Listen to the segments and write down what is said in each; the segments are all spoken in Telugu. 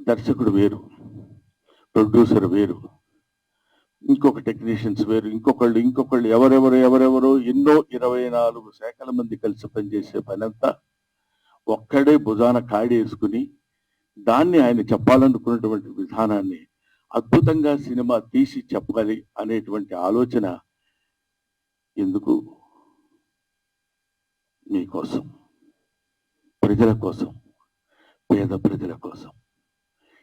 దర్శకుడు వేరు, ప్రొడ్యూసర్ వేరు, ఇంకొక టెక్నీషియన్స్ వేరు, ఇంకొకళ్ళు ఎవరెవరో ఎన్నో 24 శాఖల మంది కలిసి పనిచేసే పనంతా ఒక్కడే భుజాన కాడేసుకుని దాన్ని ఆయన చెప్పాలనుకున్నటువంటి విధానాన్ని అద్భుతంగా సినిమా తీసి చెప్పాలి అనేటువంటి ఆలోచన ఎందుకు? మీకోసం, ప్రజల కోసం, పేద ప్రజల కోసం.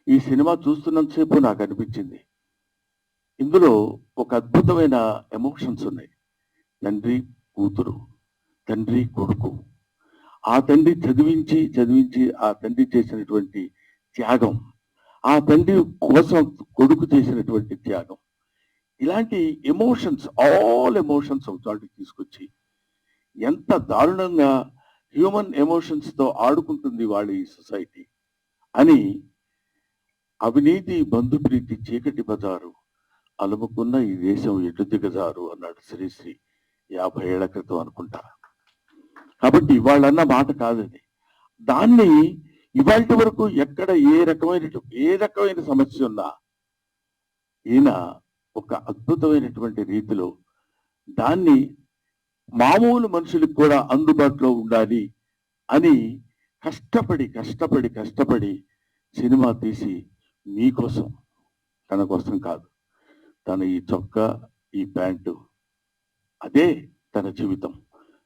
ఈ సినిమా చూస్తున్నంతసేపు నాకు అనిపించింది, ఇందులో ఒక అద్భుతమైన ఎమోషన్స్ ఉన్నాయి. తండ్రి కూతురు, తండ్రి కొడుకు, ఆ తండ్రి చదివించి ఆ తండ్రి చేసినటువంటి త్యాగం, ఆ తండ్రి కోసం కొడుకు చేసినటువంటి త్యాగం, ఇలాంటి ఎమోషన్స్, ఆల్ ఎమోషన్స్ ఒక చోటికి తీసుకొచ్చి ఎంత దారుణంగా హ్యూమన్ ఎమోషన్స్తో ఆడుకుంటుంది వాళ్ళ ఈ సొసైటీ అని, అవినీతి బంధుప్రీతి చీకటి బజారు అలుముకున్న ఈ దేశం ఎటు దిగజారు అన్నాడు శ్రీశ్రీ 50 ఏళ్ల క్రితం అనుకుంటా. కాబట్టి వాళ్ళన్న మాట కాదని, దాన్ని ఇవాళ వరకు ఎక్కడ ఏ రకమైన సమస్య ఉన్నా ఈయన ఒక అద్భుతమైనటువంటి రీతిలో దాన్ని మామూలు మనుషులకు కూడా అందుబాటులో ఉండాలి అని కష్టపడి సినిమా తీసి మీకోసం, తన కోసం కాదు, తన ఈ చొక్కా, ఈ ప్యాంటు, అదే తన జీవితం.